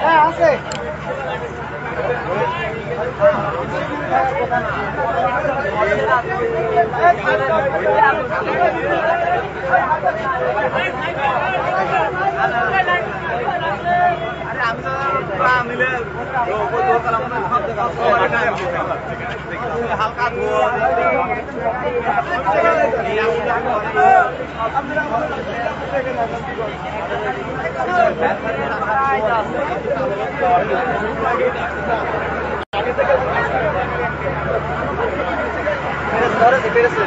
হ্যাঁ আছে। হালকা পেরেছে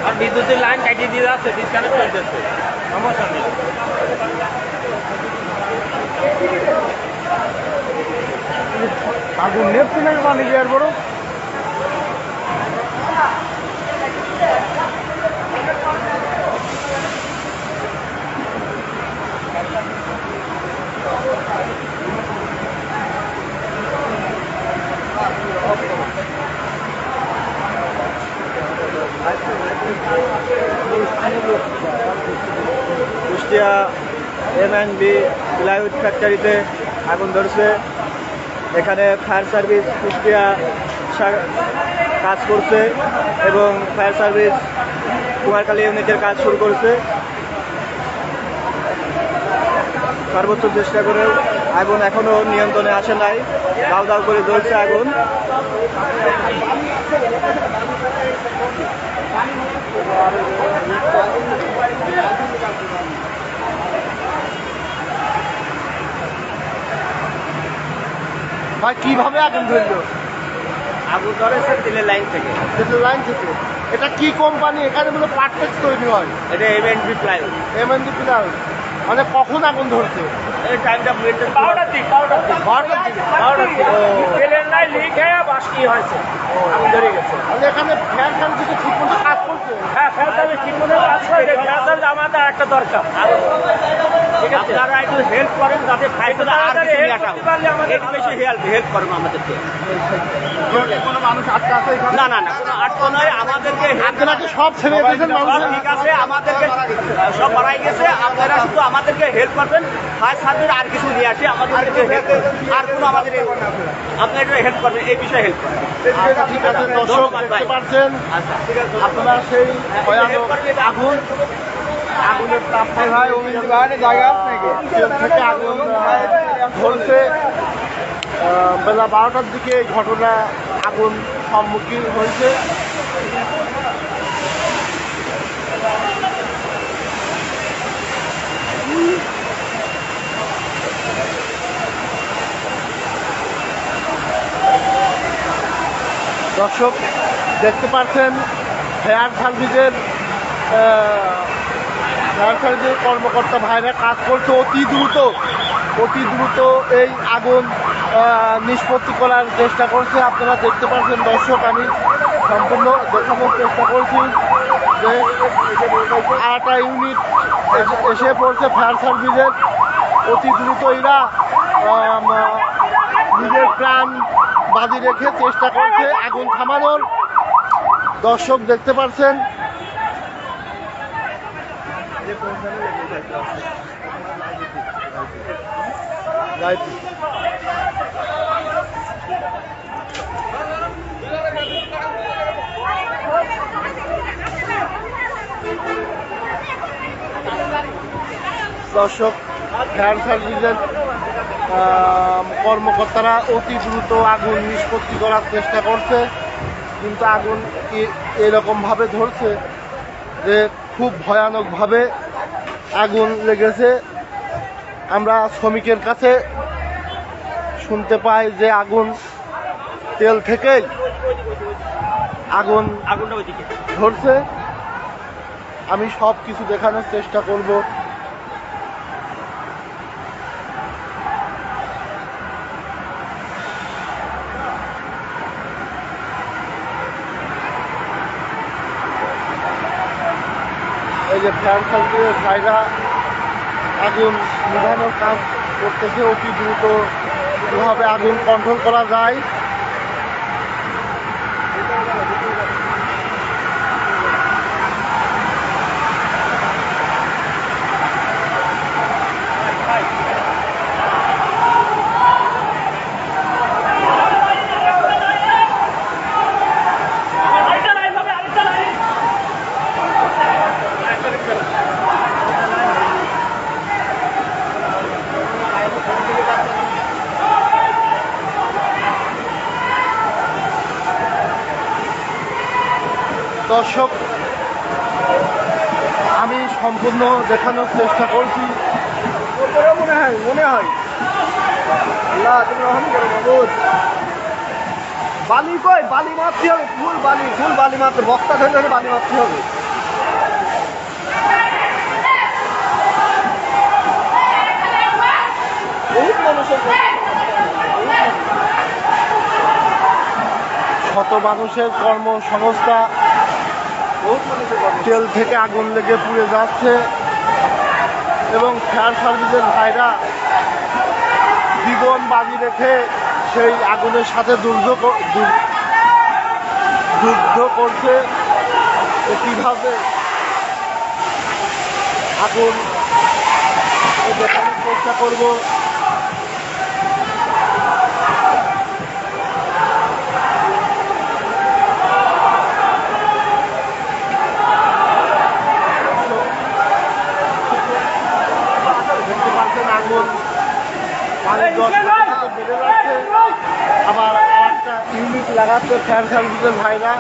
আর বিদ্যুতের লাইন কাটিয়ে দিয়ে যাচ্ছে, ডিসকানেক্ট করে দিচ্ছে, সমস্যা নেই। আগুন নেপছে না মানে কি আর বড় কুষ্টিয়া M&B প্লাইউড ফ্যাক্টরিতে আগুন ধরছে। এখানে ফায়ার সার্ভিস কুষ্টিয়া কাজ করছে এবং ফায়ার সার্ভিস কুমারখালী ইউনিটের কাজ শুরু করছে। সর্বোচ্চ চেষ্টা করেও আগুন এখনো নিয়ন্ত্রণে আসে নাই, দাউ দাউ করে জ্বলছে আগুন। ভাই কিভাবে আগুন ধরলো? আগুন ধরেছে তেলের লাইন থেকে। তেলের লাইন থেকে। এটা কি কোম্পানি? এখানে বলে পার্টস তৈরি হয়। এটা M&B প্লাইউড। M&B plywood. মানে কখন আগুন ধরছে? এই টাইমটা 12টার দিকে। তেলের লাইন লিক হয়ে বাষ্পি হয়েছে, আগুন ধরে গেছে। মানে এখানে ফ্যান কি ঠিক মতো কাজ করছে? হ্যাঁ, ফ্যান সার্ভিস ঠিক মতো কাজ করে। ফ্যান সার্ভিস আমাদের একটা দরকার। ঠিক আছে, আপনারা একটু হেল্প করেন যাতে ফাইটটা আর বেশি নিয়ে আসা হয়। একটু বেশি হেল্প করুন আমাদেরকে। কোনো মানুষ আটকা আছে এখানে? না না না, কোনো আটকা নয়, আমাদেরকে আপনাকে সব ছেড়ে দিয়েছেন মানুষ? ঠিক আছে, আমাদেরকে সব বাড়াই গেছে। আপনারা শুধু আমাদেরকে হেল্প করবেন, ফায়ার সার্ভিস আর কিছু নিয়ে আসে আমাদেরকে হেল্প, আর কোনো আমাদের আপনারা একটু হেল্প করবেন, এই বিষয়ে হেল্প করবেন। ঠিক আছে, দর্শক দেখতে পাচ্ছেন আপনারা সেই ভয়ানক আগুন, আগুনের তাপমাত্রা হয় জায়গা থেকে আগুন ধরছে। বেলা 12টার দিকে এই ঘটনা আগুন সম্মুখীন হয়েছে। দর্শক দেখতে পাচ্ছেন ফায়ার সার্ভিসের কর্মকর্তা ভাইরা কাজ করছে অতি দ্রুত এই আগুন নিষ্পত্তি করার চেষ্টা করছে। আপনারা দেখতে পাচ্ছেন দর্শক, আমি সম্পূর্ণ দেখানোর চেষ্টা করছি যে আরেকটা ইউনিট এসে পড়ছে ফায়ার সার্ভিসের। অতি দ্রুত এরা নিজের প্রাণ বাজি রেখে চেষ্টা করছে আগুন থামানোর। দর্শক দেখতে পাচ্ছেন দর্শক ফায়ার সার্ভিসের কর্মকর্তারা অতি দ্রুত আগুন নিষ্পত্তি করার চেষ্টা করছে, কিন্তু আগুন এরকমভাবে ধরছে যে খুব ভয়ানকভাবে আগুন লেগেছে। আমরা শ্রমিকের কাছে শুনতে পাই যে আগুন তেল থেকেই আগুনটা ওইদিকে। ধরছে। আমি সব কিছু দেখানোর চেষ্টা করব। এই যে ফ্যান সার্ভিসের ভাইরা আগুন নিভানোর কাজ করতেছে অতি দ্রুত, কিভাবে আগুন কন্ট্রোল করা যায়। দর্শক, আমি সম্পূর্ণ দেখানোর চেষ্টা করছি। মনে হয় আল্লাহ তুমি রহম করো বাবুদ। বালি কই? বালি মারতে হবে, ফুল বালি মারতে, বক্তা ধরে ধরে বালি মারতে হবে। বহুত মানুষের, শত মানুষের কর্মসংস্থা তেল থেকে আগুন লেগে পুড়ে যাচ্ছে এবং ফায়ার সার্ভিসের ভাইরা জীবন বাজি রেখে সেই আগুনের সাথে যুদ্ধ করছে। কিভাবে আগুন দেখানোর চেষ্টা করব। আগুন বেড়ে যাচ্ছে, আবার একটা ইউনিট লাগাচ্ছে ফায়ার সার্ভিসের ভাইরা।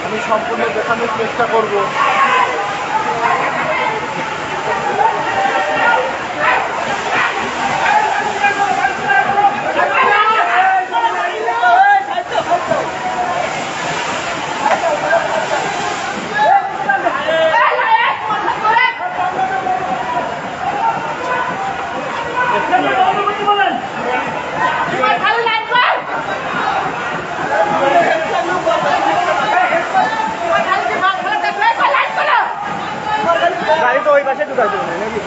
আমি সম্পূর্ণ দেখানোর চেষ্টা করব। গাড়ি তো ওই পাশে ঢুকাইতে হবে নাকি?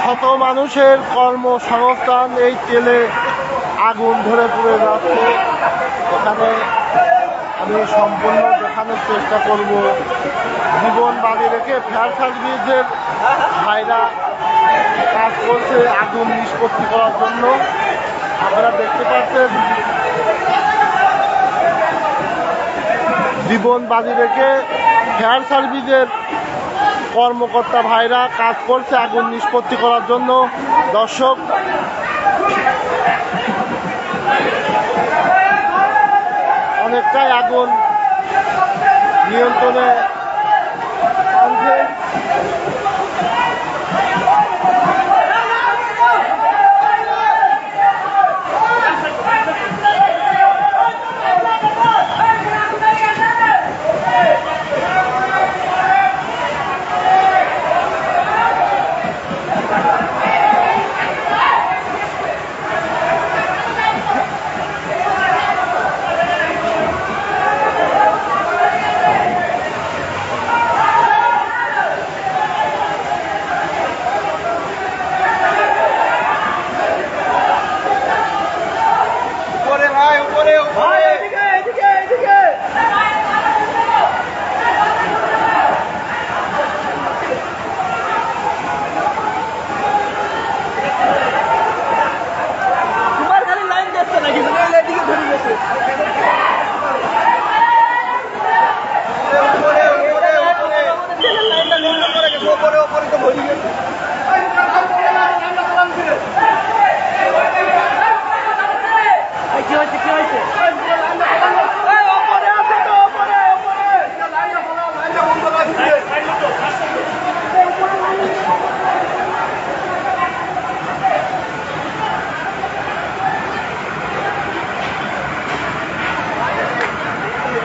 শত মানুষের কর্মসংস্থান এই তেলে আগুন ধরে পুড়ে যাচ্ছে। এখানে আমি সম্পূর্ণ দেখানোর চেষ্টা করব। জীবন বাজি রেখে ফায়ার সার্ভিসের ভাইরা কাজ করছে আগুন নিষ্পত্তি করার জন্য। আপনারা দেখতে পাচ্ছেন জীবন বাজি রেখে ফায়ার সার্ভিসের কর্মকর্তা ভাইরা কাজ করছে আগুন নিষ্পত্তি করার জন্য। দর্শক, অনেকটাই আগুন নিয়ন্ত্রণে আনছে।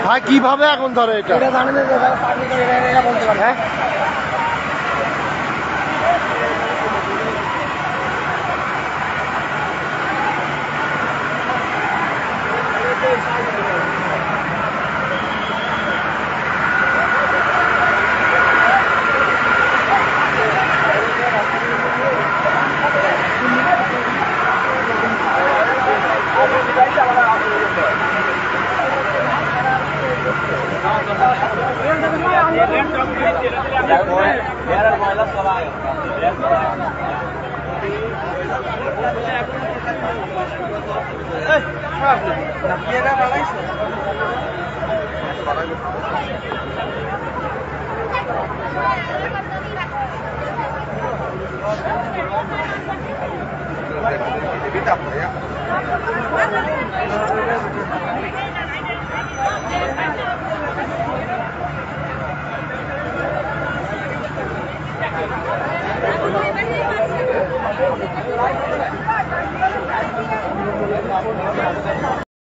ভাই কিভাবে আগুন ধরে এটা? হ্যাঁ